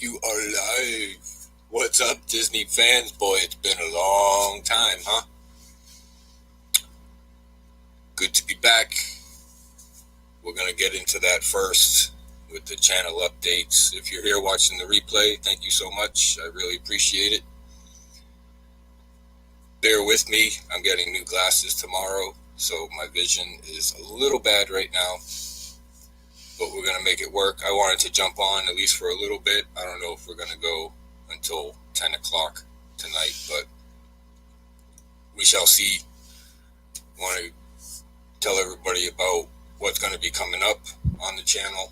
You are live. What's up, Disney fans? Boy, it's been a long time, huh? Good to be back. We're going to get into that first with the channel updates. If you're here watching the replay, thank you so much. I really appreciate it. Bear with me. I'm getting new glasses tomorrow, so my vision is a little bad right now. But we're going to make it work. I wanted to jump on at least for a little bit. I don't know if we're going to go until 10 o'clock tonight, but we shall see. I want to tell everybody about what's going to be coming up on the channel.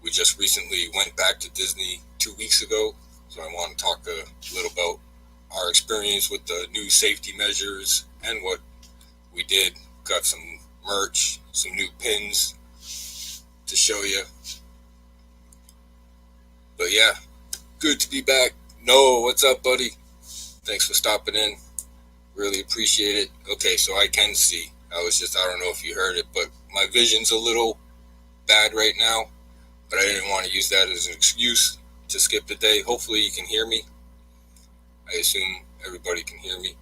We just recently went back to Disney 2 weeks ago, so I want to talk a little about our experience with the new safety measures and what we did. Got some merch, some new pins to show you. But yeah, good to be back. Noah, what's up, buddy? Thanks for stopping in. Really appreciate it. Okay, so I can see. I don't know if you heard it, but my vision's a little bad right now, but I didn't want to use that as an excuse to skip the day. Hopefully you can hear me. I assume everybody can hear me.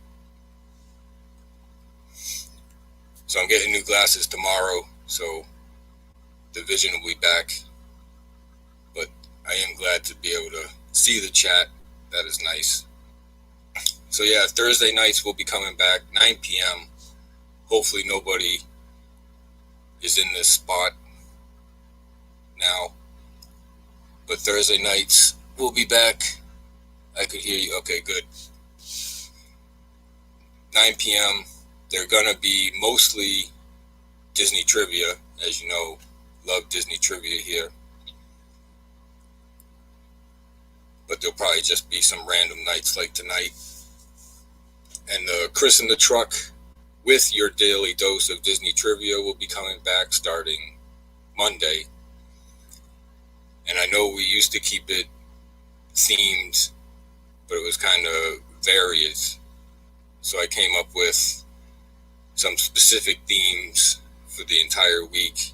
So I'm getting new glasses tomorrow, so the vision will be back. But I am glad to be able to see the chat. That is nice. So yeah, Thursday nights will be coming back, 9 p.m. Hopefully nobody is in this spot now. But Thursday nights will be back. I could hear you. Okay, good. 9 p.m. They're going to be mostly Disney trivia. As you know, love Disney trivia here. But there'll probably just be some random nights like tonight. And the Chris in the Truck with your daily dose of Disney trivia will be coming back starting Monday. And I know we used to keep it themed, but it was kind of various. So I came up with some specific themes for the entire week.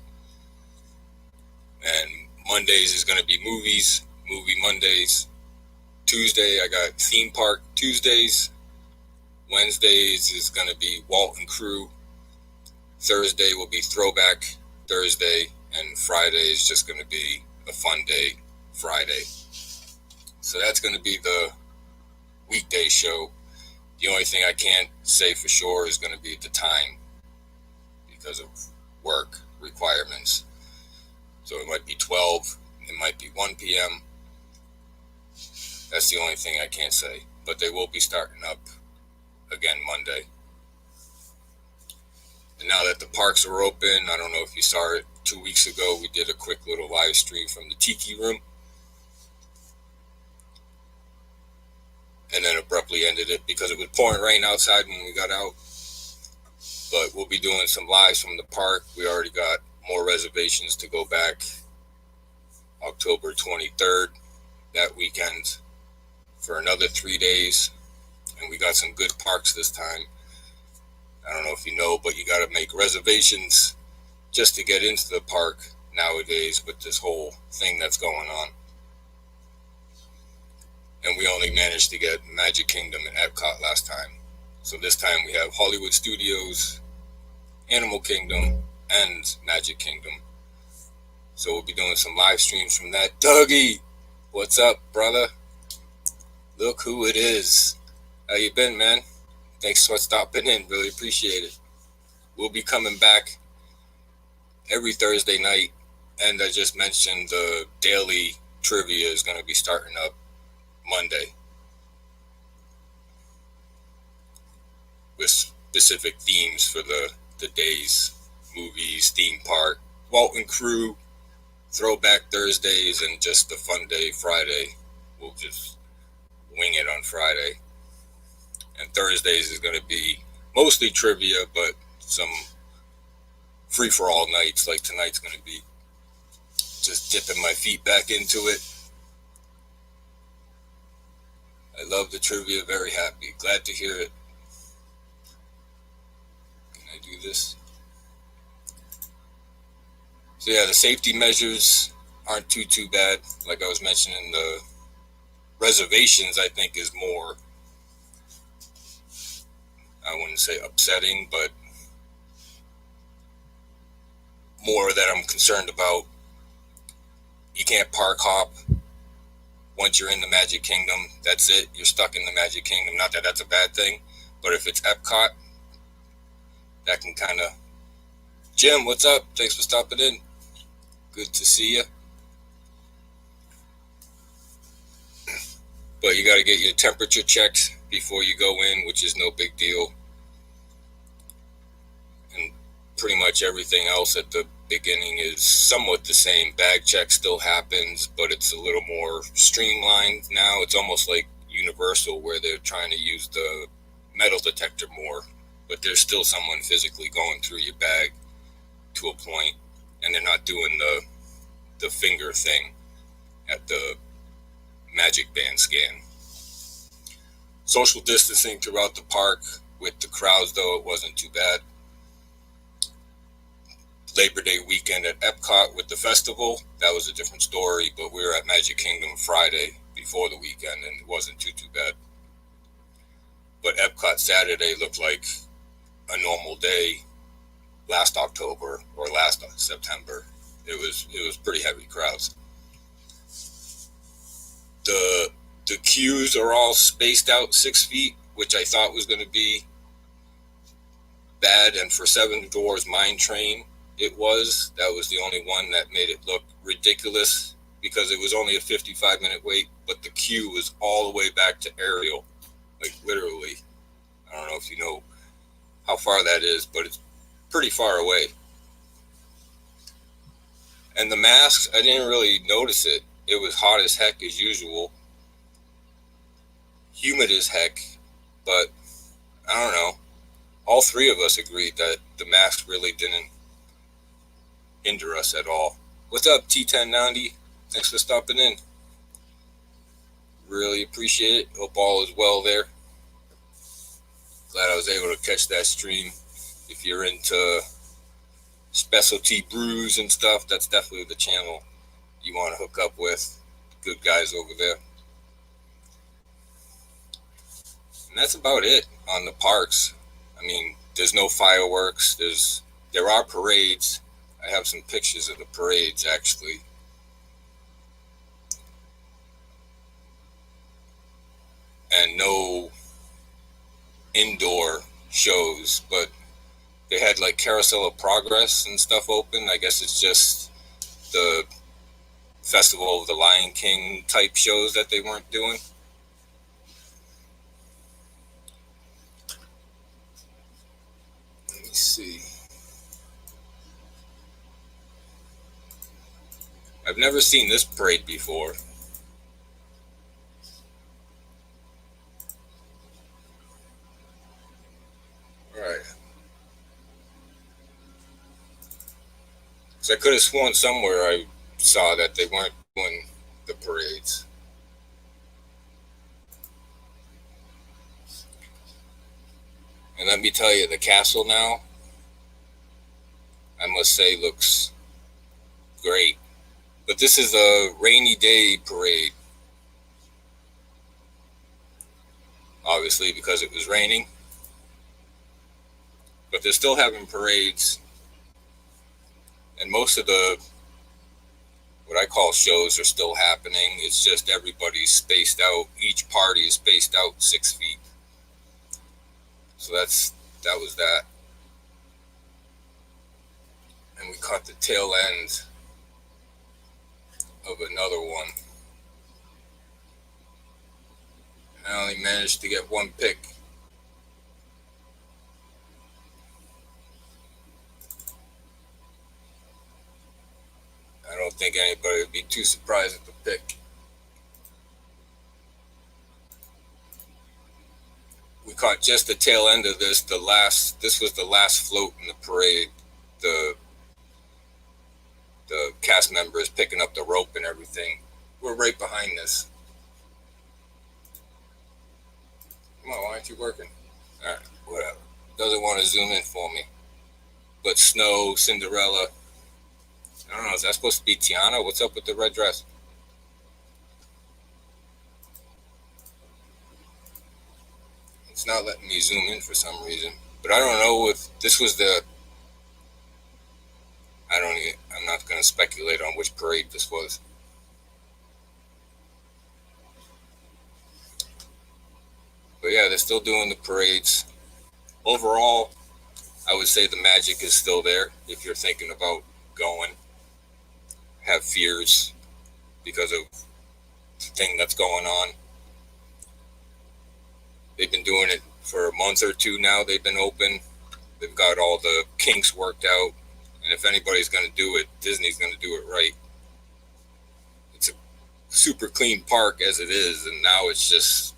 And Mondays is going to be movies, movie Mondays. Tuesday, I got theme park Tuesdays. Wednesdays is going to be Walt and Crew. Thursday will be Throwback Thursday. And Friday is just going to be a fun day Friday. So that's going to be the weekday show. The only thing I can't say for sure is going to be the time because of work requirements. So it might be 12, it might be 1 p.m. That's the only thing I can't say. But they will be starting up again Monday. And now that the parks are open, I don't know if you saw it 2 weeks ago, we did a quick little live stream from the Tiki Room. And then abruptly ended it because it was pouring rain outside when we got out. But we'll be doing some lives from the park. We already got more reservations to go back October 23rd, that weekend, for another 3 days. And we got some good parks this time. I don't know if you know, but you got to make reservations just to get into the park nowadays with this whole thing that's going on. And we only managed to get Magic Kingdom and Epcot last time. So this time we have Hollywood Studios, Animal Kingdom, and Magic Kingdom. So we'll be doing some live streams from that. Dougie, what's up, brother? Look who it is. How you been, man? Thanks for stopping in. Really appreciate it. We'll be coming back every Thursday night. And I just mentioned the daily trivia is going to be starting up Monday with specific themes for the days, movies, theme park, Walt and Crew, Throwback Thursdays, and just the fun day Friday. We'll just wing it on Friday. And Thursdays is going to be mostly trivia, but some free-for-all nights like tonight's going to be. Just dipping my feet back into it. I love the trivia, very happy. Glad to hear it. Can I do this? So yeah, the safety measures aren't too bad. Like I was mentioning, the reservations I think is more, I wouldn't say upsetting, but more that I'm concerned about. You can't park hop. Once you're in the Magic Kingdom, that's it. You're stuck in the Magic Kingdom. Not that that's a bad thing, but if it's Epcot, that can kind of... Jim, what's up? Thanks for stopping in. Good to see you. But you got to get your temperature checked before you go in, which is no big deal. And pretty much everything else at the beginning is somewhat the same. Bag check still happens, but it's a little more streamlined now. It's almost like Universal, where they're trying to use the metal detector more, but there's still someone physically going through your bag to a point, and they're not doing the finger thing at the Magic Band scan. Social distancing throughout the park with the crowds, though, it wasn't too bad. Labor Day weekend at Epcot with the festival, that was a different story, but we were at Magic Kingdom Friday before the weekend, and it wasn't too bad. But Epcot Saturday looked like a normal day last October or last September. It was pretty heavy crowds. The queues are all spaced out 6 feet, which I thought was going to be bad, and for Seven Dwarfs Mine Train, that was the only one that made it look ridiculous, because it was only a 55-minute wait, but the queue was all the way back to Ariel, like literally. I don't know if you know how far that is, but it's pretty far away. And the masks, I didn't really notice it. It was hot as heck as usual, humid as heck, but I don't know. All three of us agreed that the mask really didn't hinder us at all. What's up, T1090? Thanks for stopping in. Really appreciate it. Hope all is well there. Glad I was able to catch that stream. If you're into specialty brews and stuff, that's definitely the channel you want to hook up with. Good guys over there. And that's about it on the parks. I mean, there's no fireworks. There are parades. I have some pictures of the parades, actually. And no indoor shows, but they had like Carousel of Progress and stuff open. I guess it's just the Festival of the Lion King type shows that they weren't doing. Let me see. I've never seen this parade before. Alright. So I could have sworn somewhere I saw that they weren't doing the parades. And let me tell you, the castle now, I must say, looks great. But this is a rainy day parade. Obviously, because it was raining. But they're still having parades. And most of the, what I call shows, are still happening. It's just everybody's spaced out. Each party is spaced out 6 feet. So that was that. And we caught the tail end of another one. I only managed to get one pick. I don't think anybody would be too surprised at the pick. We caught just the tail end of this. This was the last float in the parade. The cast members picking up the rope and everything. We're right behind this. Come on, why aren't you working? All right, whatever. Doesn't want to zoom in for me. But Snow, Cinderella, I don't know. Is that supposed to be Tiana? What's up with the red dress? It's not letting me zoom in for some reason. But I don't know if this was the. I'm not going to speculate on which parade this was. But yeah, they're still doing the parades. Overall, I would say the magic is still there. If you're thinking about going, have fears because of the thing that's going on. They've been doing it for a month or two now. They've been open. They've got all the kinks worked out. And if anybody's going to do it, Disney's going to do it right. It's a super clean park as it is, and now it's just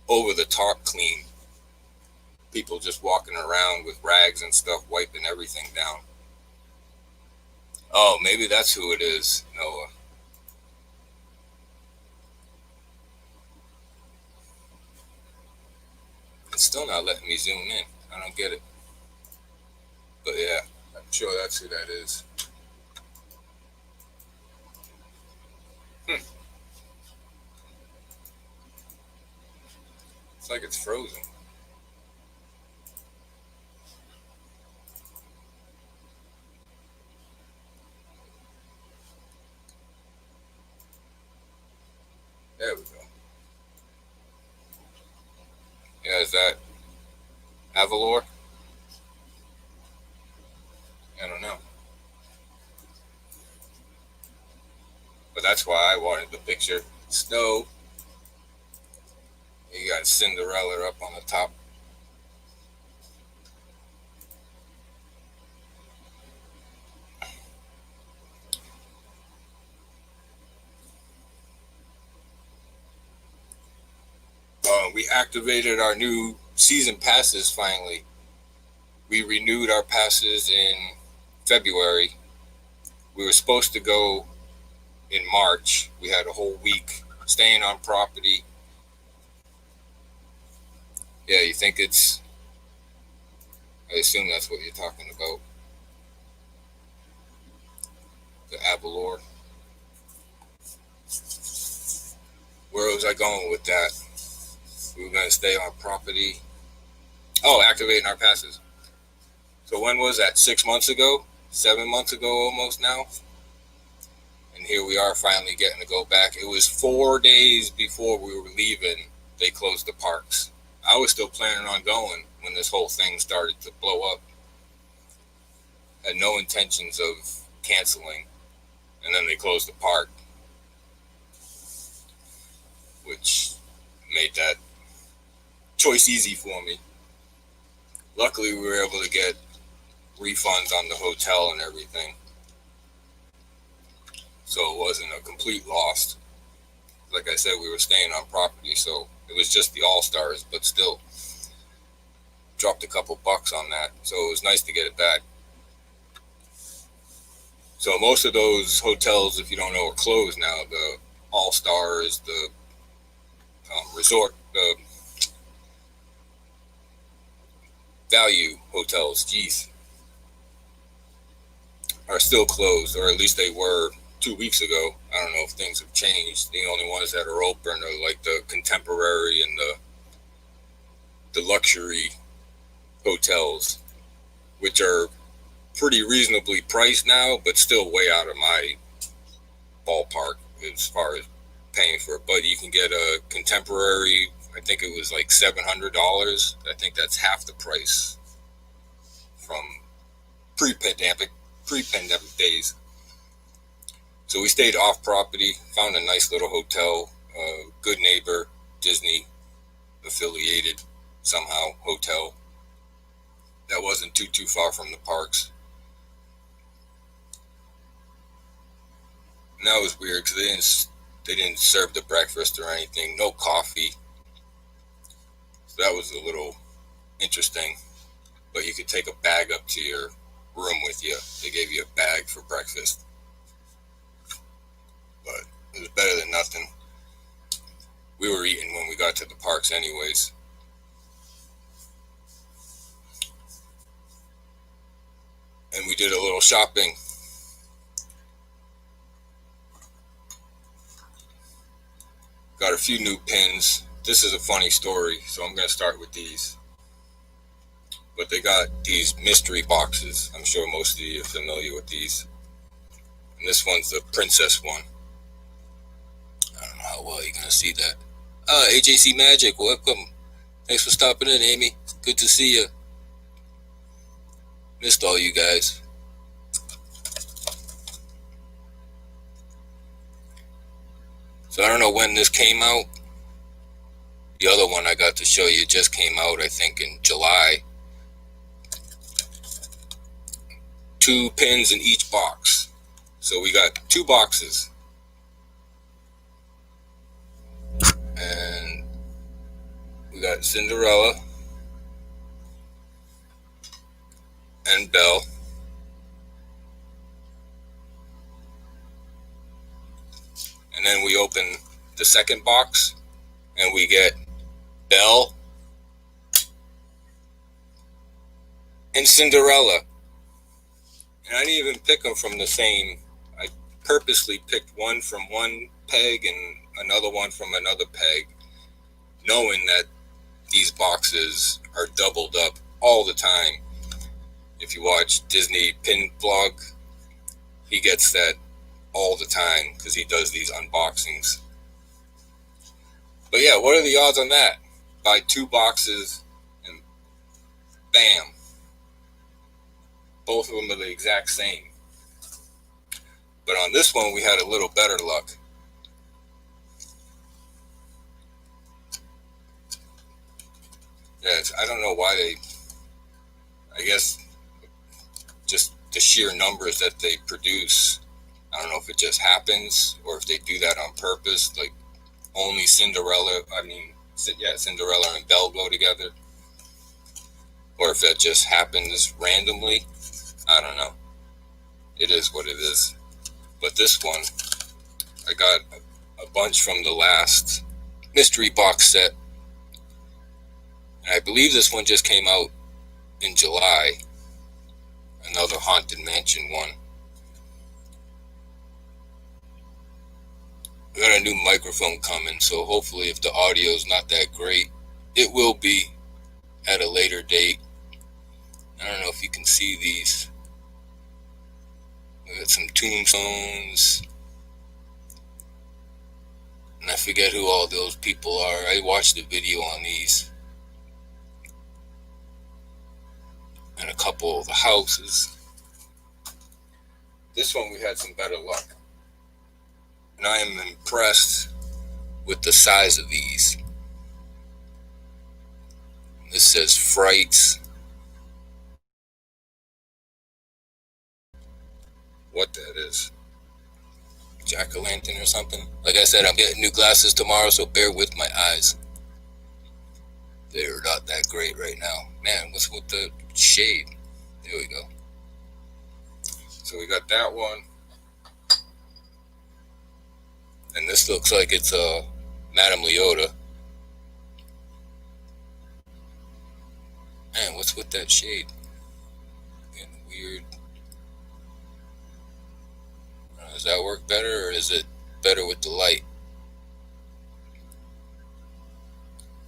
over the top clean. People just walking around with rags and stuff, wiping everything down. Oh, maybe that's who it is, Noah. It's still not letting me zoom in. I don't get it. But yeah, I'm sure that's who that is. It's like it's frozen. There we go. Yeah, is that Avalor? I don't know. But that's why I wanted the picture. Snow. You got Cinderella up on the top. We activated our new season passes finally. We renewed our passes in February. We were supposed to go in March. We had a whole week staying on property. Yeah, you think it's... I assume that's what you're talking about. The Avalor. Where was I going with that? We were going to stay on property. Oh, activating our passes. So when was that? 6 months ago? 7 months ago almost now? And here we are finally getting to go back. It was 4 days before we were leaving. They closed the parks. I was still planning on going when this whole thing started to blow up. Had no intentions of canceling. And then they closed the park, which made that choice easy for me. Luckily, we were able to get refunds on the hotel and everything, so it wasn't a complete loss. Like I said, we were staying on property, so it was just the All-Stars, but still dropped a couple bucks on that, so it was nice to get it back. So most of those hotels, if you don't know, are closed now. The All-Stars, the resort, the value hotels, geez, are still closed, or at least they were 2 weeks ago. I don't know if things have changed. The only ones that are open are like the contemporary and the luxury hotels, which are pretty reasonably priced now, but still way out of my ballpark as far as paying for it. But you can get a contemporary, I think it was like $700. I think that's half the price from pre-pandemic days. So we stayed off property, found a nice little hotel, good neighbor, Disney affiliated somehow hotel that wasn't too far from the parks. And that was weird because they didn't serve the breakfast or anything, no coffee. So that was a little interesting. But you could take a bag up to your room with you. They gave you a bag for breakfast. But it was better than nothing. We were eating when we got to the parks anyways. And we did a little shopping. Got a few new pins. This is a funny story, so I'm going to start with these. But they got these mystery boxes. I'm sure most of you are familiar with these. And this one's the princess one. I don't know how well you're going to see that. AJC Magic, welcome. Thanks for stopping in, Amy. Good to see you. Missed all you guys. So I don't know when this came out. The other one I got to show you just came out, I think, in July. 2 pins in each box. So we got 2 boxes. And we got Cinderella and Belle. And then we open the second box and we get Belle and Cinderella. And I didn't even pick them from the same. I purposely picked one from one peg and another one from another peg, knowing that these boxes are doubled up all the time. If you watch Disney Pin Vlog, he gets that all the time because he does these unboxings. But yeah, what are the odds on that? Buy 2 boxes and bam, both of them are the exact same. But on this one we had a little better luck. Yeah, I don't know why I guess just the sheer numbers that they produce. I don't know if it just happens or if they do that on purpose, like only Cinderella and Belle go together, or if that just happens randomly. I don't know. It is what it is. But this one, I got a bunch from the last mystery box set. And I believe this one just came out in July. Another Haunted Mansion one. We got a new microphone coming, so hopefully if the audio is not that great, it will be at a later date. I don't know if you can see these. We got some tombstones. And I forget who all those people are. I watched the video on these. And a couple of the houses. This one we had some better luck. And I am impressed with the size of these. This says Frights. What that is. Jack-o'-lantern or something. Like I said, I'm getting new glasses tomorrow, so bear with my eyes. They're not that great right now. Man, what's with the shade? There we go. So we got that one. And this looks like it's Madame Leota. Man, what's with that shade? Getting weird. Does that work better, or is it better with the light?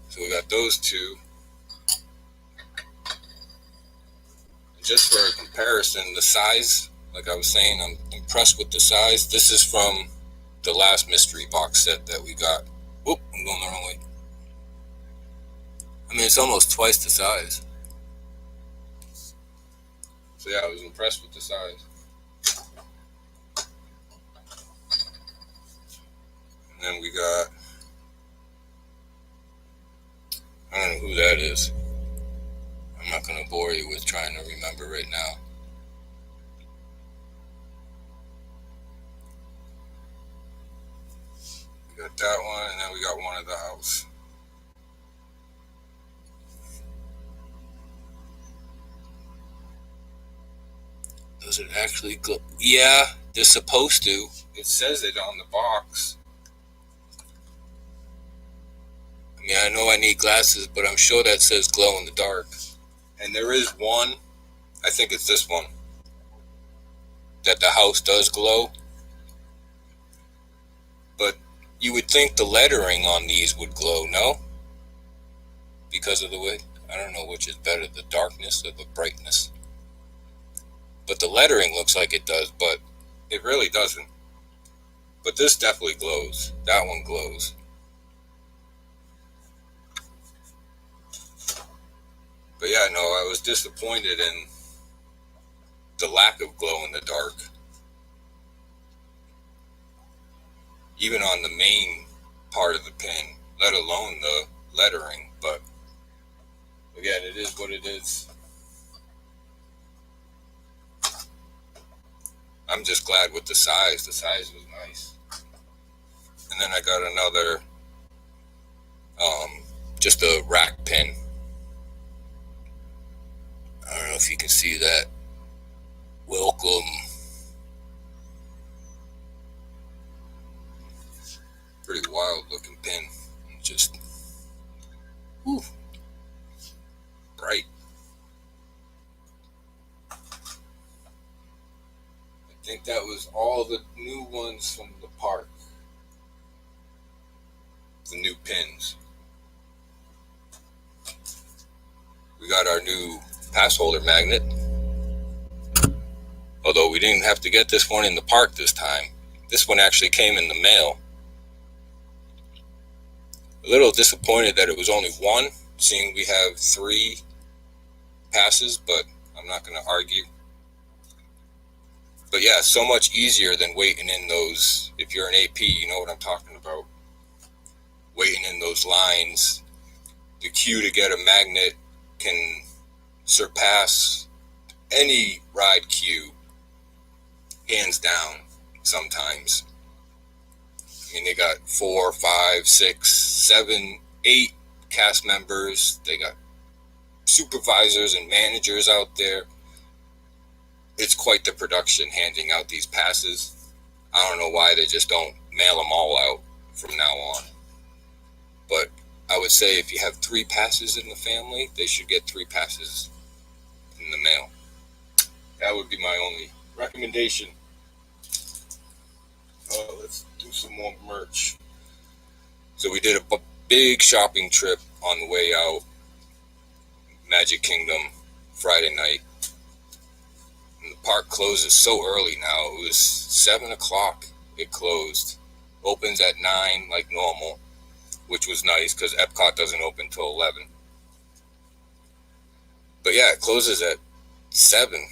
So we got those 2. Just for a comparison, the size, like I was saying, I'm impressed with the size. This is from the last mystery box set that we got. Oop, I'm going the wrong way. I mean, it's almost twice the size. So yeah, I was impressed with the size. And then we got, I don't know who that is. I'm not going to bore you with trying to remember right now. We got that one, and then we got one of the house. Does it actually glow? Yeah, they're supposed to. It says it on the box. I mean, I know I need glasses, but I'm sure that says glow in the dark. And there is one, I think it's this one, that the house does glow. But You would think the lettering on these would glow, no? Because of the way, I don't know which is better, the darkness or the brightness. But the lettering looks like it does, but it really doesn't. But this definitely glows. That one glows. But yeah, no, I was disappointed in the lack of glow in the dark. Even on the main part of the pin, let alone the lettering. But again, it is what it is. I'm just glad with the size. The size was nice. And then I got another, just a rack pin. I don't know if you can see that. Welcome. Pretty wild looking pin. Just, whew, bright. I think that was all the new ones from the park. The new pins. We got our new pass holder magnet. Although we didn't have to get this one in the park this time. This one actually came in the mail. A little disappointed that it was only one, seeing we have 3 passes, but I'm not going to argue. But yeah, so much easier than waiting in those, if you're an AP, you know what I'm talking about. Waiting in those lines. The queue to get a magnet can surpass any ride queue, hands down, sometimes. I mean, they got 4, 5, 6, 7, 8 cast members. They got supervisors and managers out there. It's quite the production handing out these passes. I don't know why they just don't mail them all out from now on. But I would say if you have 3 passes in the family, they should get 3 passes in the mail. That would be my only recommendation. Let's do some more merch. So we did a big shopping trip on the way out. Magic Kingdom, Friday night. And the park closes so early now. It was 7 o'clock it closed. Opens at 9 like normal, which was nice because Epcot doesn't open till 11. But yeah, it closes at 7.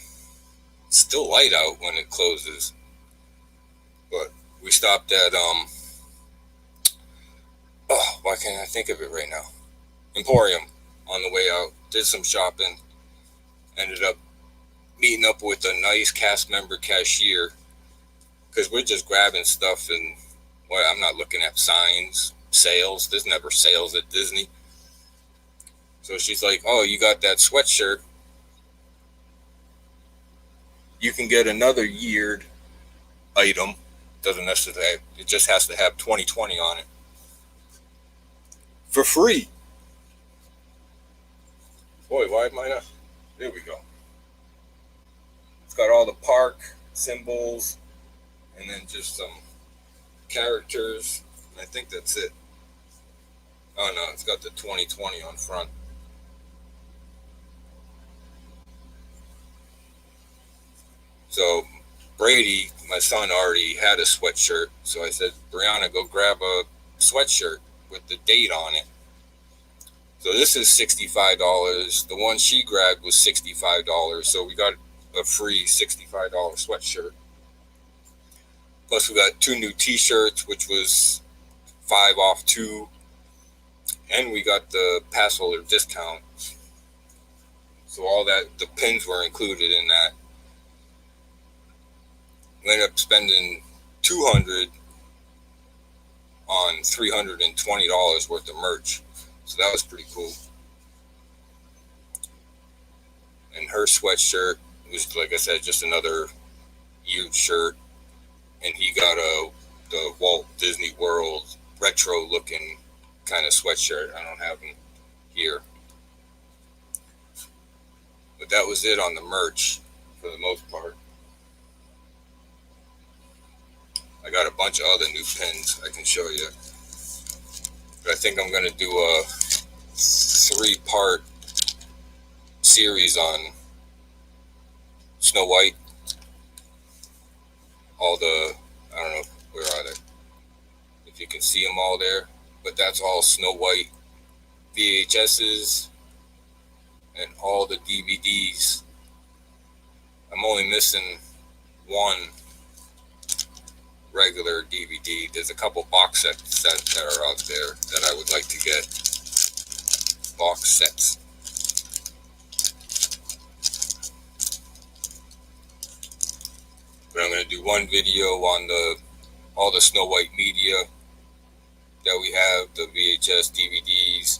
It's still light out when it closes. But we stopped at, why can't I think of it right now? Emporium on the way out. Did some shopping. Ended up meeting up with a nice cast member cashier because we're just grabbing stuff and, well, I'm not looking at signs, sales. There's never sales at Disney. So she's like, oh, you got that sweatshirt. You can get another yeared item. Doesn't necessarily have, it just has to have 2020 on it for free. Boy, why am I not? There we go. It's got all the park symbols and then just some characters. I think that's it. Oh no, it's got the 2020 on front. So Brady, my son, already had a sweatshirt. So I said, Brianna, go grab a sweatshirt with the date on it. So this is $65. The one she grabbed was $65. So we got a free $65 sweatshirt. Plus we got 2 new t-shirts, which was 5 off 2. And we got the pass holder discount. So all that, the pins were included in that. We ended up spending $200 on $320 worth of merch. So that was pretty cool. And her sweatshirt was, like I said, just another huge shirt. And he got the Walt Disney World retro looking kind of sweatshirt. I don't have them here. But that was it on the merch for the most part. I got a bunch of other new pins I can show you. But I think I'm going to do a 3-part series on Snow White. All the, I don't know, where are they? If you can see them all there. But that's all Snow White VHSs and all the DVDs. I'm only missing one regular DVD. There's a couple box sets that are out there that I would like to get. Box sets. But I'm going to do one video on all the Snow White media that we have, the VHS, DVDs,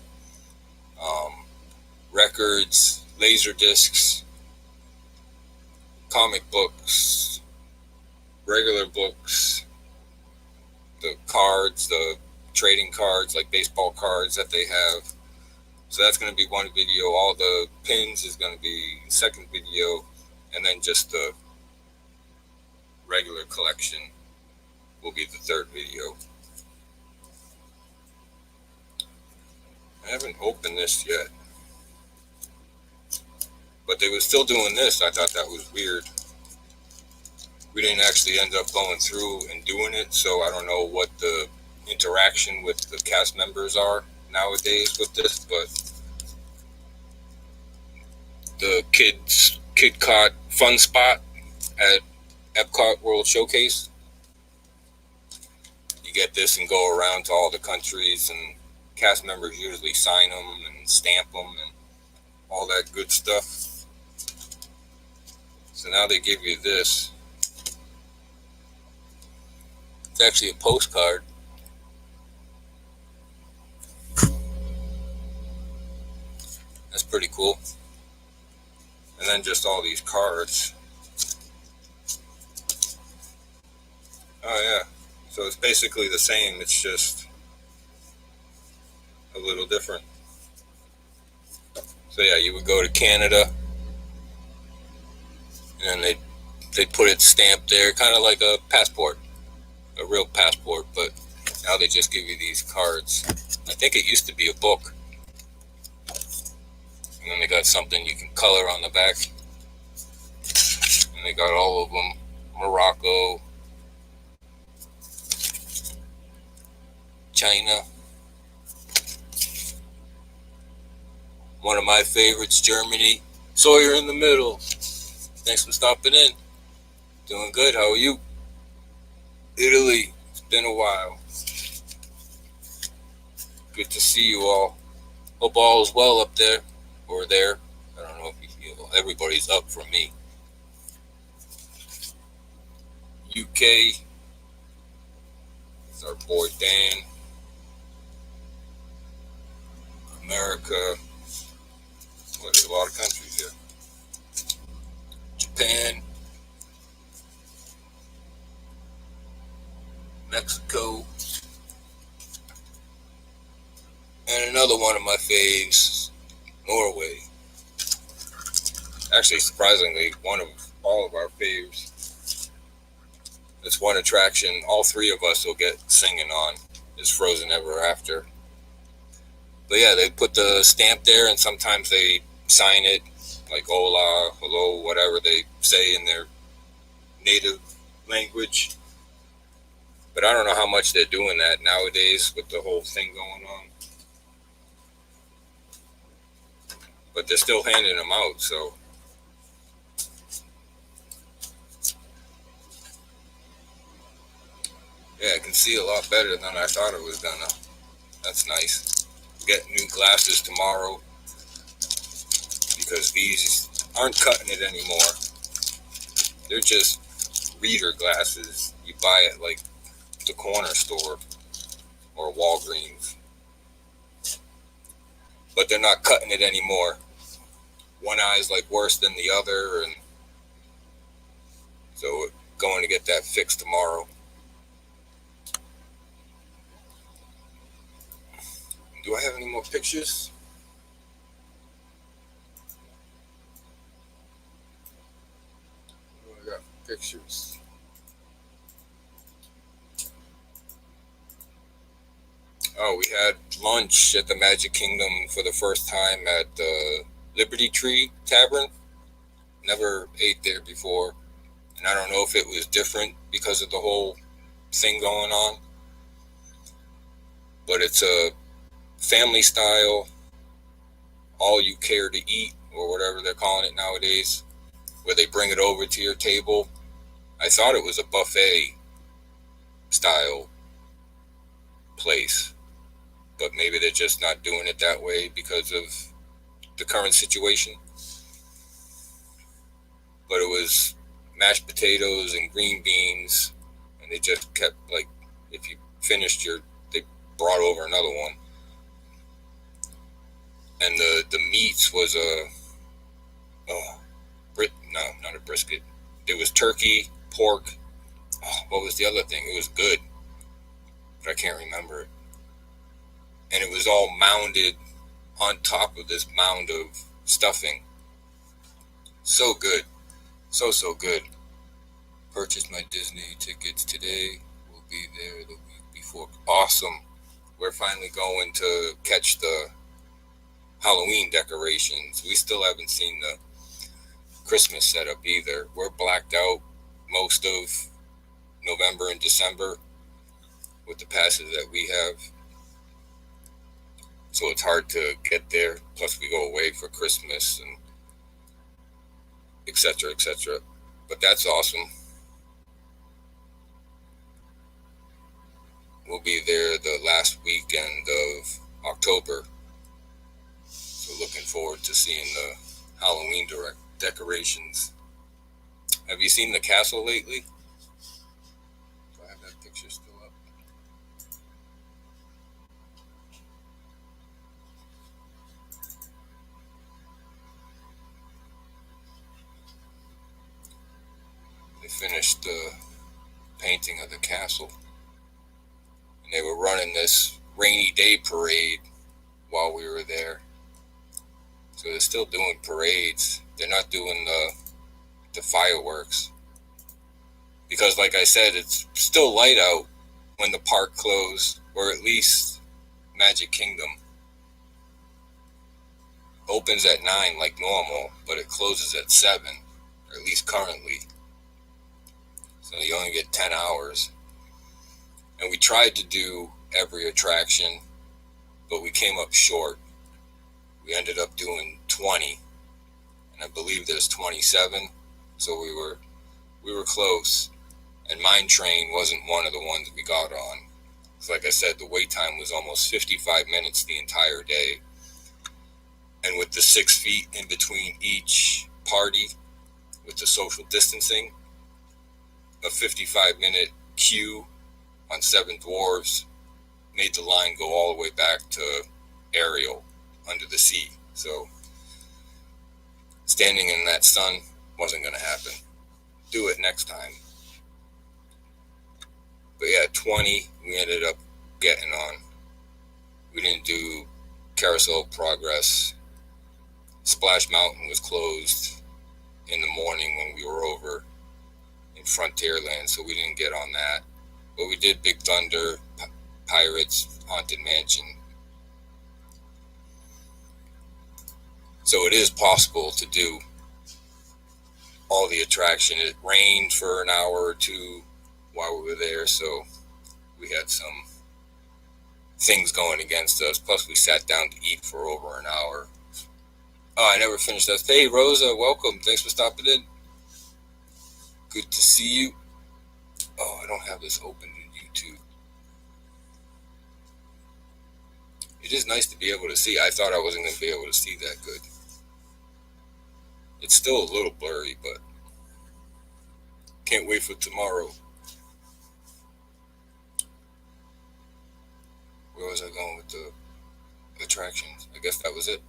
records, laser discs, comic books, regular books, the cards, the trading cards, like baseball cards that they have. So that's going to be one video. All the pins is going to be the second video, and then just the regular collection will be the third video. I haven't opened this yet, but they were still doing this. I thought that was weird. We didn't actually end up going through and doing it, so I don't know what the interaction with the cast members are nowadays with this, but the Kid Caught Fun Spot at Epcot World Showcase, you get this and go around to all the countries, and cast members usually sign them and stamp them and all that good stuff. So now they give you this. It's actually a postcard. That's pretty cool. And then just all these cards. Oh yeah. So it's basically the same, it's just a little different. So yeah, you would go to Canada, and then they put it stamped there, kind of like a passport, a real passport, but now they just give you these cards. I think it used to be a book. And then they got something you can color on the back. And they got all of them. Morocco, China. One of my favorites, Germany. Sawyer in the middle. Thanks for stopping in. Doing good. How are you? Italy. It's been a while. Good to see you all. Hope all is well up there. Or there. I don't know if you feel everybody's up for me. UK. It's our boy Dan. America. Well, there's a lot of countries here. Japan. Mexico. And another one of my faves, Norway. Actually, surprisingly, one of all of our faves. It's one attraction all three of us will get singing on, is Frozen Ever After. But yeah, they put the stamp there, and sometimes they sign it like hola, hello, whatever they say in their native language. But I don't know how much they're doing that nowadays with the whole thing going on. But they're still handing them out, so. Yeah, I can see a lot better than I thought it was gonna. That's nice. Get new glasses tomorrow because these aren't cutting it anymore. They're just reader glasses you buy at like the corner store or Walgreens. But they're not cutting it anymore. One eye's like worse than the other, and so we're going to get that fixed tomorrow. Do I have any more pictures? Oh, I got pictures. Oh, we had lunch at the Magic Kingdom for the first time at the Liberty Tree Tavern. Never ate there before, and I don't know if it was different because of the whole thing going on, but it's a family style, all you care to eat, or whatever they're calling it nowadays, where they bring it over to your table. I thought it was a buffet style place, but maybe they're just not doing it that way because of the current situation. But it was mashed potatoes and green beans, and they just kept, like, if you finished they brought over another one. And the meats was not a brisket. It was turkey, pork. Oh, what was the other thing? It was good, but I can't remember it. And it was all mounded on top of this mound of stuffing. So good. So good. Purchased my Disney tickets today. We'll be there the week before. Awesome. We're finally going to catch the Halloween decorations. We still haven't seen the Christmas setup either. We're blacked out most of November and December with the passes that we have. So it's hard to get there. Plus we go away for Christmas and etc., etc. But that's awesome. We'll be there the last weekend of October. So looking forward to seeing the Halloween decorations. Have you seen the castle lately? Do I have that picture still up? They finished the painting of the castle. And they were running this rainy day parade while we were there. So they're still doing parades. They're not doing the fireworks. Because like I said, it's still light out when the park closed, or at least Magic Kingdom opens at 9 like normal, but it closes at 7, or at least currently. So you only get 10 hours. And we tried to do every attraction, but we came up short. We ended up doing 20, and I believe there's 27, so we were close. And Mine Train wasn't one of the ones we got on. So like I said, the wait time was almost 55 minutes the entire day. And with the 6 feet in between each party, with the social distancing, a 55-minute queue on Seven Dwarfs made the line go all the way back to Ariel under the sea. So standing in that sun wasn't going to happen. Do it next time. But yeah, 20 we ended up getting on. We didn't do Carousel of Progress. Splash Mountain was closed in the morning when we were over in Frontierland, so we didn't get on that. But we did Big Thunder, Pirates, Haunted Mansion. So it is possible to do all the attraction. It rained for an hour or two while we were there, so we had some things going against us. Plus we sat down to eat for over an hour. Oh, I never finished that. Hey, Rosa, welcome. Thanks for stopping in. Good to see you. Oh, I don't have this open in YouTube. It is nice to be able to see. I thought I wasn't going to be able to see that good. It's still a little blurry, but can't wait for tomorrow. Where was I going with the attractions? I guess that was it.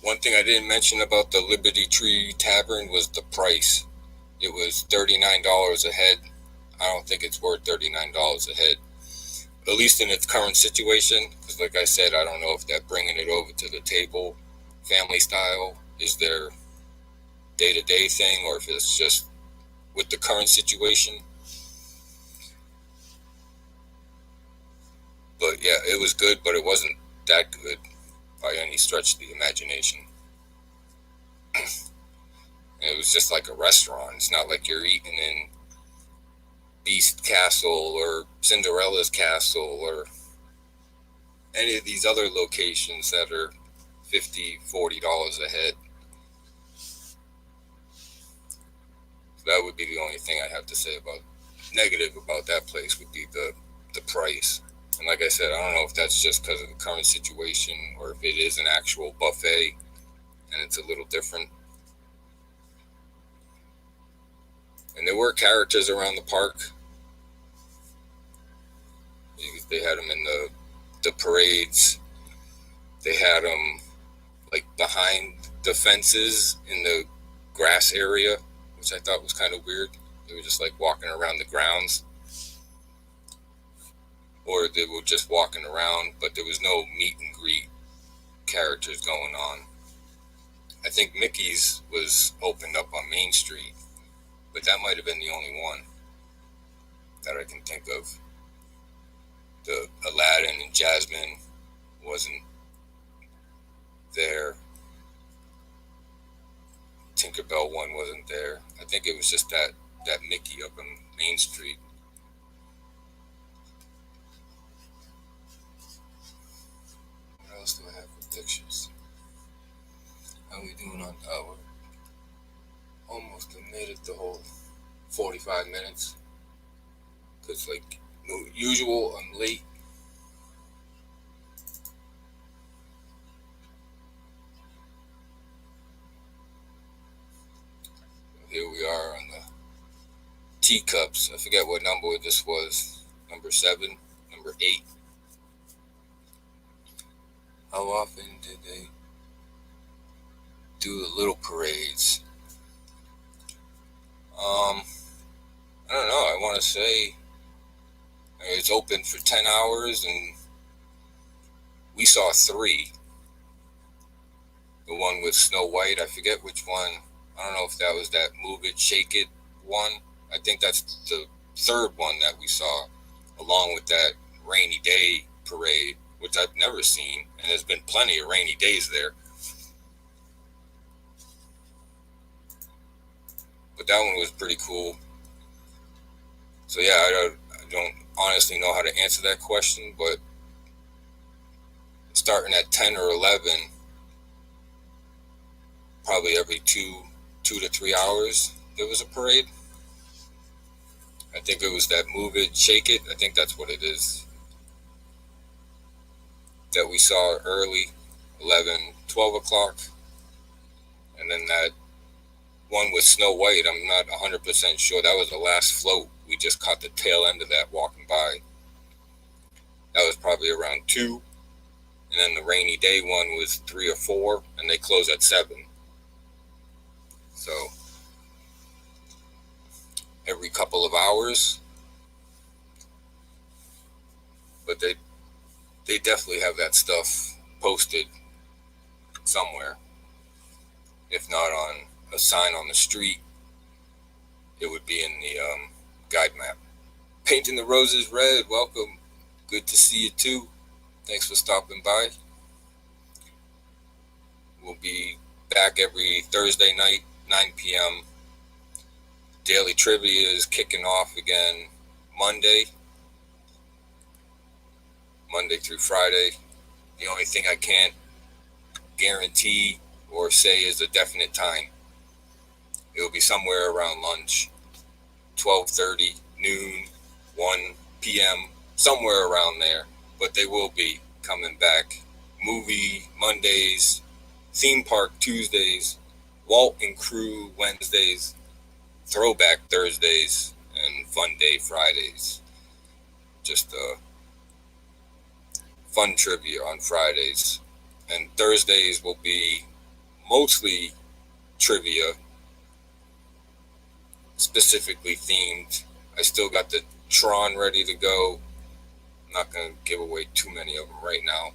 One thing I didn't mention about the Liberty Tree Tavern was the price. It was $39 a head. I don't think it's worth $39 a head, at least in its current situation. Because like I said, I don't know if that bringing it over to the table, family style, is their day-to-day thing, or if it's just with the current situation. yeah, it was good, but it wasn't that good by any stretch of the imagination. It was just like a restaurant. It's not like you're eating in Beast Castle or Cinderella's Castle or any of these other locations that are $50-$40 a head. So that would be the only thing I have to say about negative about that place would be the price. And like I said, I don't know if that's just because of the current situation or if it is an actual buffet and it's a little different. And there were characters around the park. They had them in the parades. They had them like behind the fences in the grass area, which I thought was kind of weird. They were just like walking around the grounds. Or they were just walking around, but there was no meet and greet characters going on. I think Mickey's was opened up on Main Street, but that might have been the only one that I can think of. The Aladdin and Jasmine wasn't there. Tinkerbell one wasn't there. I think it was just that Mickey up on Main Street. What else do I have for pictures? How are we doing on we're almost made it the whole 45 minutes. Because like usual, I'm late. Here we are on the teacups. I forget what number this was. Number 7, number 8. How often did they do the little parades? I don't know. I want to say it's open for 10 hours and we saw 3. The one with Snow White, I forget which one. I don't know if that was that Move It, Shake It one. I think that's the 3rd one that we saw, along with that Rainy Day parade, which I've never seen, and there's been plenty of rainy days there. But that one was pretty cool. So yeah, I don't honestly know how to answer that question, but starting at 10 or 11, probably every 2 to 3 hours, there was a parade. I think it was that Move It, Shake It. I think that's what it is. That we saw early, 11, 12 o'clock. And then that one with Snow White, I'm not 100% sure. That was the last float. We just caught the tail end of that walking by. That was probably around 2. And then the Rainy Day one was 3 or 4, and they close at 7. So every couple of hours. But they definitely have that stuff posted somewhere. If not on a sign on the street, it would be in the guide map. Painting the Roses Red, welcome. Good to see you too. Thanks for stopping by. We'll be back every Thursday night, 9 p.m. Daily Trivia is kicking off again Monday through Friday. The only thing I can't guarantee or say is a definite time. It will be somewhere around lunch, 12:30, noon, 1 p.m., somewhere around there. But they will be coming back. Movie Mondays, theme park Tuesdays, Walt and Crew Wednesdays, Throwback Thursdays, and Fun Day Fridays. Just fun trivia on Fridays. And Thursdays will be mostly trivia, specifically themed. I still got the Tron ready to go. I'm not going to give away too many of them right now.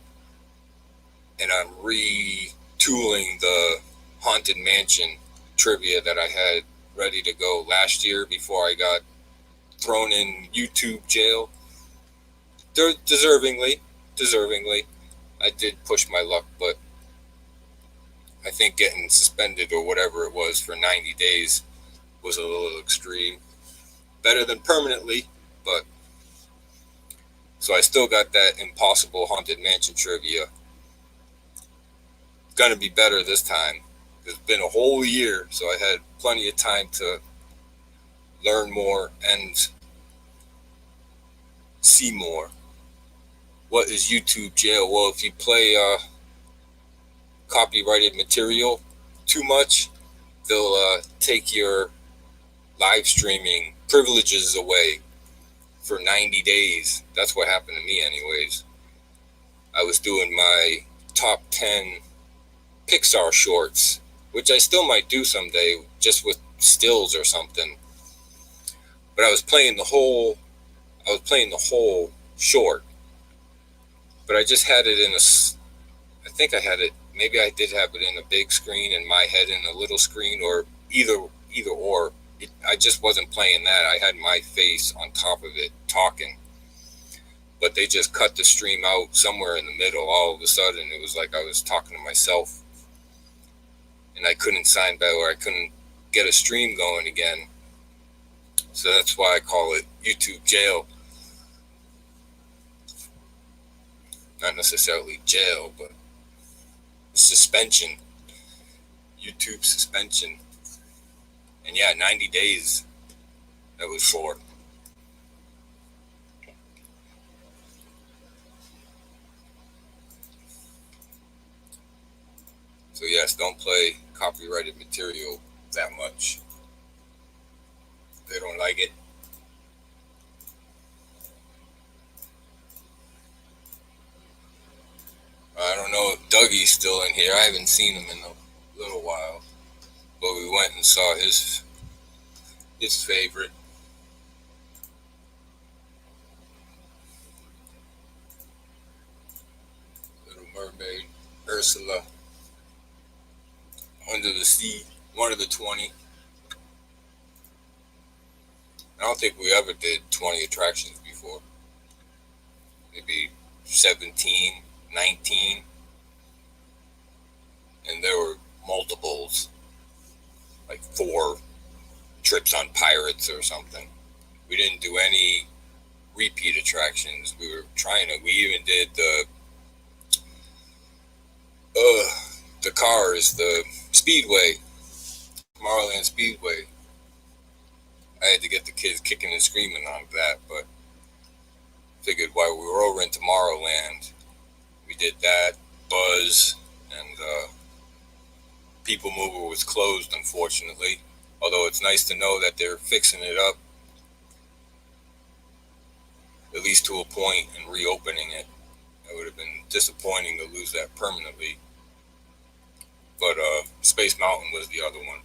And I'm retooling the Haunted Mansion trivia that I had ready to go last year before I got thrown in YouTube jail. Deservingly. deservingly. I did push my luck, but I think getting suspended or whatever it was for 90 days was a little extreme. Better than permanently, but so I still got that impossible haunted mansion trivia. Gonna be better this time. It's been a whole year, so I had plenty of time to learn more and see more. What is YouTube jail? Well, if you play copyrighted material too much, they'll take your live streaming privileges away for 90 days. That's what happened to me, anyways. I was doing my top 10 Pixar shorts, which I still might do someday, just with stills or something. But I was playing the whole short. But I just had it in I think I had it, maybe I did have it in a big screen and my head in a little screen, or either or. I just wasn't playing that. I had my face on top of it talking. But they just cut the stream out somewhere in the middle. All of a sudden, it was like I was talking to myself. And I couldn't sign back, or I couldn't get a stream going again. So that's why I call it YouTube jail. Not necessarily jail, but suspension. YouTube suspension. And yeah, 90 days that was for. So yes, don't play copyrighted material that much. They don't like it. I don't know if Dougie's still in here. I haven't seen him in a little while. But we went and saw his favorite. Little Mermaid, Ursula. Under the Sea, one of the 20. I don't think we ever did 20 attractions before. Maybe 17, 19. And there were multiples, like 4 trips on Pirates or something. We didn't do any repeat attractions. We were trying to. We even did the cars, the Speedway, Tomorrowland Speedway. I had to get the kids kicking and screaming on that, but figured while we were over in Tomorrowland, we did that. Buzz and People Mover was closed, unfortunately. Although it's nice to know that they're fixing it up, at least to a point, and reopening it. It would have been disappointing to lose that permanently. But Space Mountain was the other one.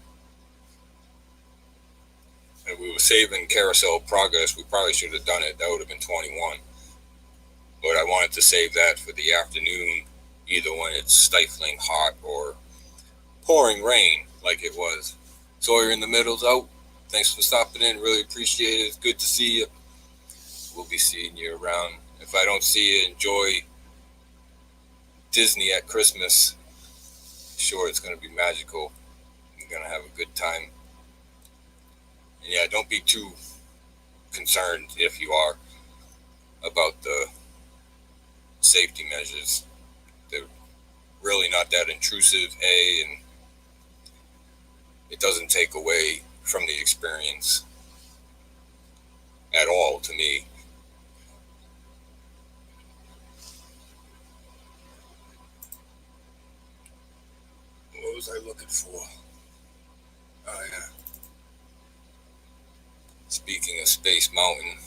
And we were saving Carousel of Progress. We probably should have done it. That would have been 21. But I wanted to save that for the afternoon, either when it's stifling hot or pouring rain like it was. Sawyer in the Middle's out. Thanks for stopping in. Really appreciate it. It's good to see you. We'll be seeing you around. If I don't see you, enjoy Disney at Christmas. Sure, it's going to be magical. You're going to have a good time. And yeah, don't be too concerned, if you are, about the safety measures. They're really not that intrusive, and it doesn't take away from the experience at all to me. What was I looking for? Oh yeah. Speaking of Space Mountain,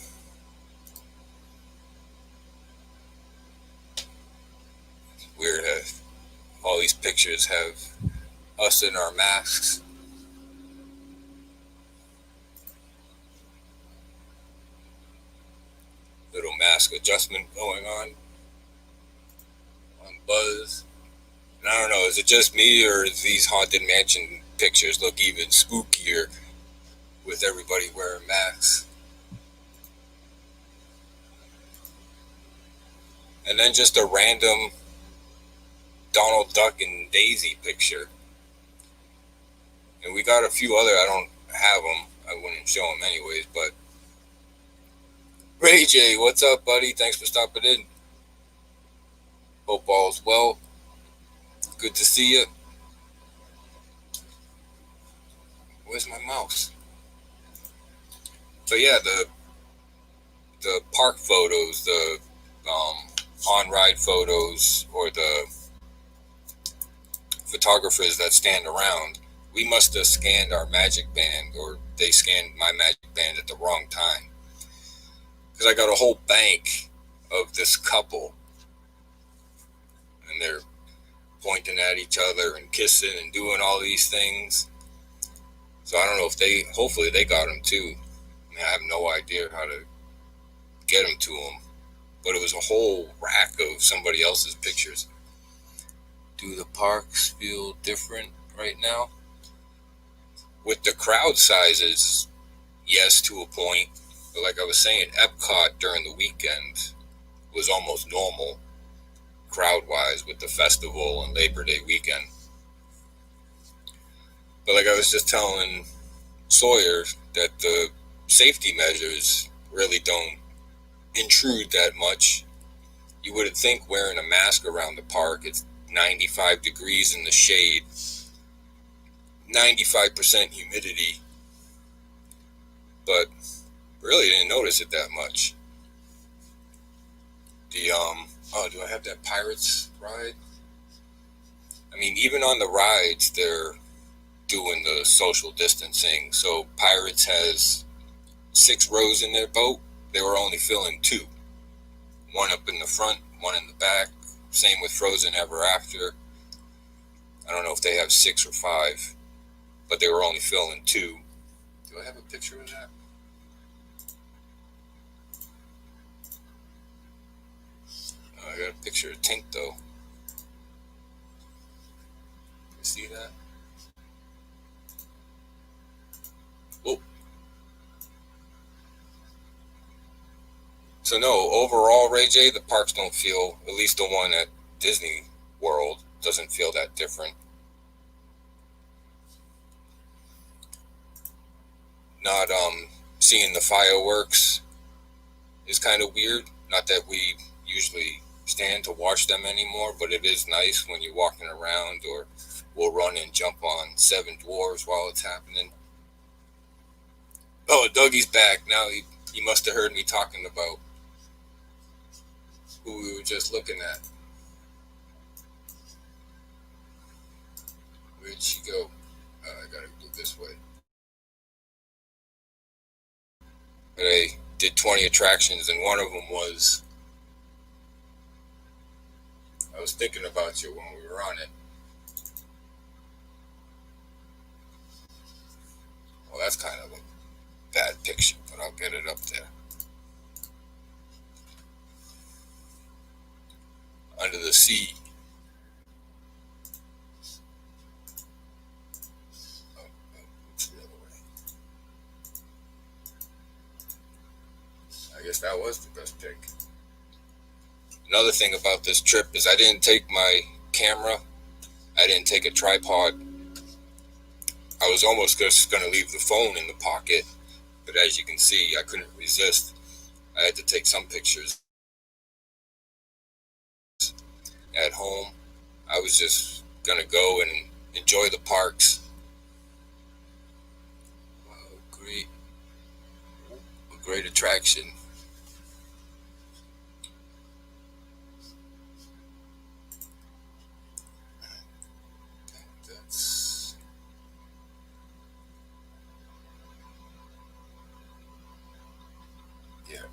it's weird that all these pictures have us in our masks. Little mask adjustment going on Buzz. And I don't know, is it just me, or is these Haunted Mansion pictures look even spookier with everybody wearing masks? And then just a random Donald Duck and Daisy picture. And we got a few other, I don't have them. I wouldn't show them anyways, but Ray J, what's up, buddy? Thanks for stopping in. Hope all's well. Good to see you. Where's my mouse? But yeah, the park photos, the on-ride photos, or the photographers that stand around, we must have scanned our magic band, or they scanned my magic band at the wrong time. Because I got a whole bank of this couple, and they're pointing at each other and kissing and doing all these things. So I don't know if hopefully they got them too. I mean, I have no idea how to get them to them, but it was a whole rack of somebody else's pictures. Do the parks feel different right now? With the crowd sizes, yes, to a point. But like I was saying, Epcot during the weekend was almost normal, crowd-wise, with the festival and Labor Day weekend. But like I was just telling Sawyer, that the safety measures really don't intrude that much. You wouldn't think wearing a mask around the park, it's 95 degrees in the shade, 95% humidity, but really didn't notice it that much. Do I have that Pirates ride? I mean, even on the rides, they're doing the social distancing. So Pirates has 6 rows in their boat. They were only filling 2. One up in the front, one in the back. Same with Frozen Ever After. I don't know if they have 6 or 5, but they were only filling 2. Do I have a picture of that? I got a picture of Tink though. You see that? Oh. So no, overall, Ray J, the parks don't feel, at least the one at Disney World, doesn't feel that different. Not seeing the fireworks is kind of weird. Not that we usually stand to watch them anymore, but it is nice when you're walking around, or we'll run and jump on 7 Dwarfs while it's happening. Oh, Dougie's back. Now he must have heard me talking about who we were just looking at. Where'd she go? I gotta go this way. But I did 20 attractions, and one of them was, I was thinking about you when we were on it. Well, that's kind of a bad picture, but I'll get it up there. Under the Sea. It's the other way. I guess that was the best pick. Another thing about this trip is I didn't take my camera. I didn't take a tripod. I was almost just going to leave the phone in the pocket, but as you can see, I couldn't resist. I had to take some pictures at home. I was just going to go and enjoy the parks. A great attraction.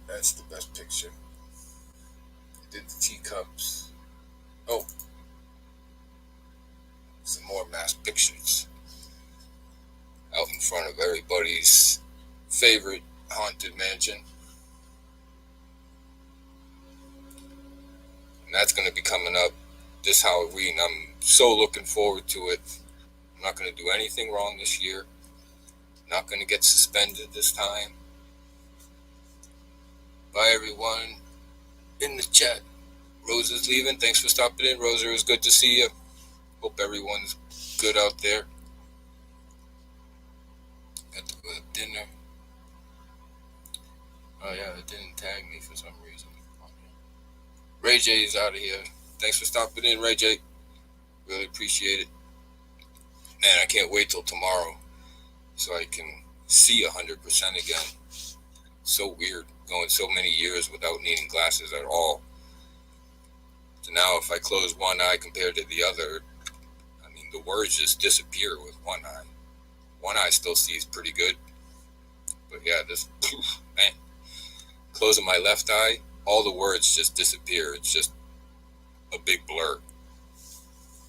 That's the best picture. I did the teacups. Oh, some more mass pictures out in front of everybody's favorite haunted mansion. And that's going to be coming up this Halloween. I'm so looking forward to it. I'm not going to do anything wrong this year. Not going to get suspended this time. Bye, everyone in the chat. Rosa's leaving. Thanks for stopping in, Rosa. It was good to see you. Hope everyone's good out there at the dinner. Oh yeah, it didn't tag me for some reason. Ray J is out of here. Thanks for stopping in, Ray J. Really appreciate it. Man, I can't wait till tomorrow so I can see 100% again. So weird going so many years without needing glasses at all. So now if I close one eye compared to the other, I mean, the words just disappear with one eye. One eye still sees pretty good. But yeah, this, man, closing my left eye, all the words just disappear. It's just a big blur.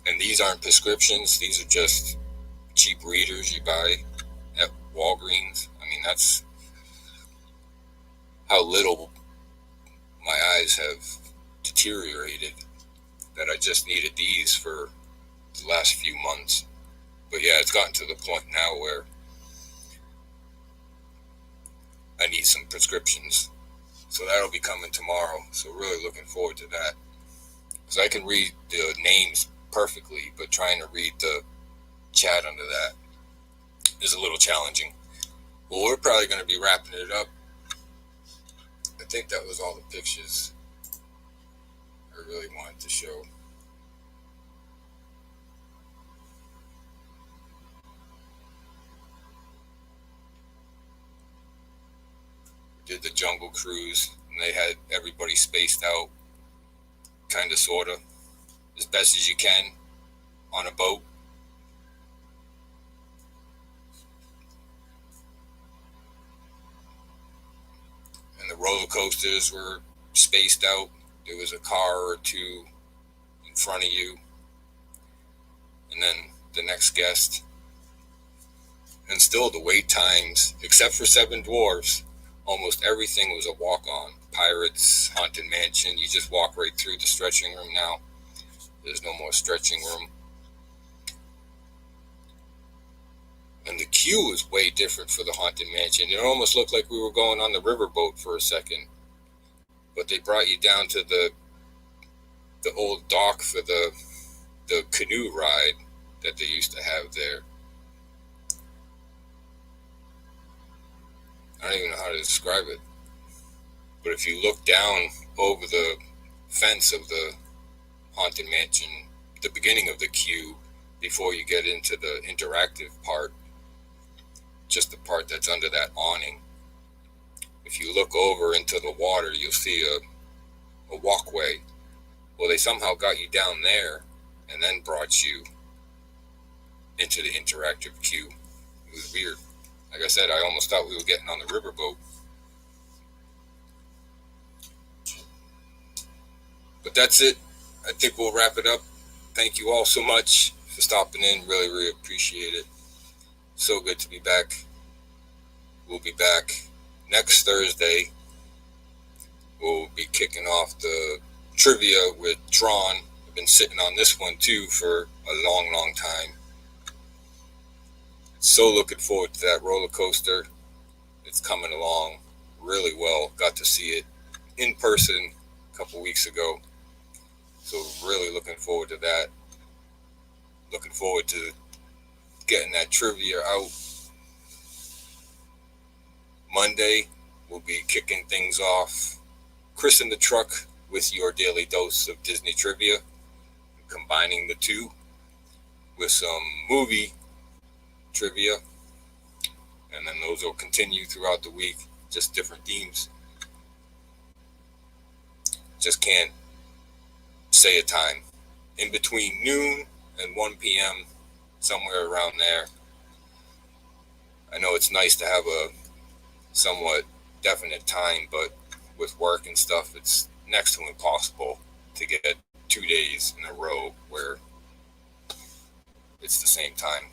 And these aren't prescriptions. These are just cheap readers you buy at Walgreens. I mean, that's how little my eyes have deteriorated, that I just needed these for the last few months. But yeah, it's gotten to the point now where I need some prescriptions. So that'll be coming tomorrow. So really looking forward to that. Because I can read the names perfectly, but trying to read the chat under that is a little challenging. Well, we're probably going to be wrapping it up. I think that was all the pictures I really wanted to show. We did the jungle cruise, and they had everybody spaced out, kind of, sort of, as best as you can on a boat. And the roller coasters were spaced out. There was a car or two in front of you, and then the next guest. And still the wait times, except for Seven Dwarfs, almost everything was a walk-on. Pirates, Haunted Mansion, you just walk right through the stretching room now. There's no more stretching room. And the queue was way different for the Haunted Mansion. It almost looked like we were going on the riverboat for a second. But they brought you down to the old dock for the canoe ride that they used to have there. I don't even know how to describe it. But if you look down over the fence of the Haunted Mansion, the beginning of the queue, before you get into the interactive part, just the part that's under that awning, if you look over into the water, you'll see a walkway. Well, they somehow got you down there and then brought you into the interactive queue. It was weird. Like I said, I almost thought we were getting on the riverboat. But that's it. I think we'll wrap it up. Thank you all so much for stopping in. Really, really appreciate it. So good to be back. We'll be back next Thursday. We'll be kicking off the trivia with Tron. I've been sitting on this one too for a long, long time. So looking forward to that roller coaster. It's coming along really well. Got to see it in person a couple weeks ago. So really looking forward to that. Looking forward to getting that trivia out. Monday, we'll be kicking things off. Chris in the truck with your daily dose of Disney trivia. Combining the two with some movie trivia. And then those will continue throughout the week. Just different themes. Just can't say a time. In between noon and 1 p.m., somewhere around there. I know it's nice to have a somewhat definite time, but with work and stuff, it's next to impossible to get 2 days in a row where it's the same time.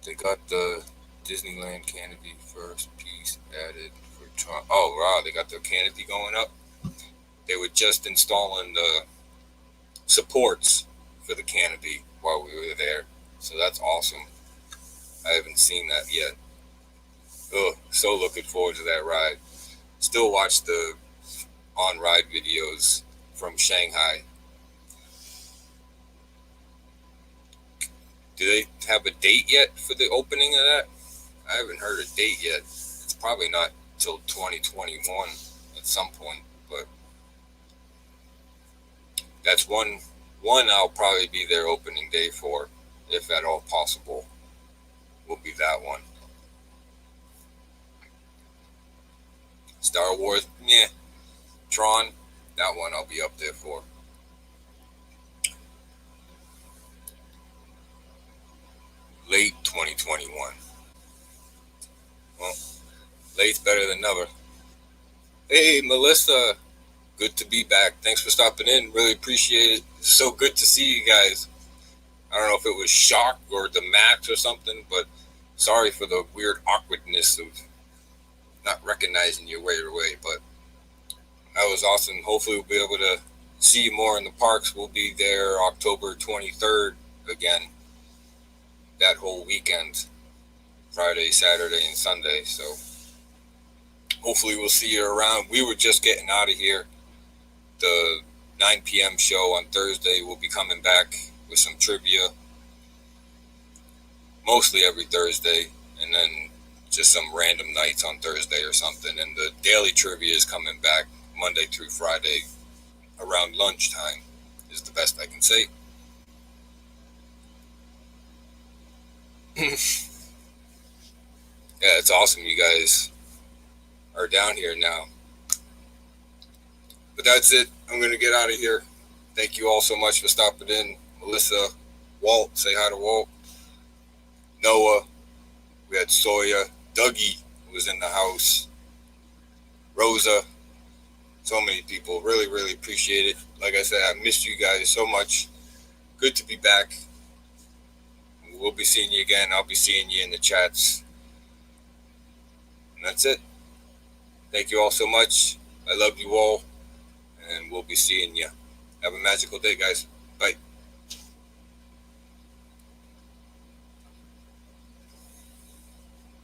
They got the Disneyland canopy first piece added for Tron. Oh, wow, they got the canopy going up. They were just installing the supports for the canopy while we were there. So that's awesome. I haven't seen that yet. Oh, so looking forward to that ride. Still watch the on-ride videos from Shanghai. Do they have a date yet for the opening of that? I haven't heard a date yet. It's probably not till 2021 at some point, but that's one I'll probably be there opening day for, if at all possible. Will be that one. Star Wars, yeah. Tron, that one I'll be up there for. Late 2021. Well, late's better than never. Hey, Melissa, good to be back. Thanks for stopping in. Really appreciate it. It's so good to see you guys. I don't know if it was shock or the max or something, but sorry for the weird awkwardness of not recognizing you right away. But that was awesome. Hopefully we'll be able to see you more in the parks. We'll be there October 23rd again. That whole weekend, Friday, Saturday, and Sunday. So hopefully we'll see you around. We were just getting out of here. The 9 p.m. show on Thursday will be coming back with some trivia, mostly every Thursday, and then just some random nights on Thursday or something. And the daily trivia is coming back Monday through Friday around lunchtime, is the best I can say. Yeah, it's awesome you guys are down here now. But that's it. I'm going to get out of here. Thank you all so much for stopping in. Melissa, Walt, say hi to Walt. Noah, we had Soya, Dougie was in the house, Rosa, so many people. Really, really appreciate it. Like I said, I missed you guys so much. Good to be back. We'll be seeing you again. I'll be seeing you in the chats. And that's it. Thank you all so much. I love you all. And we'll be seeing you. Have a magical day, guys. Bye.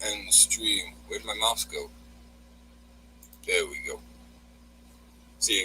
End stream. Where'd my mouse go? There we go. See you guys.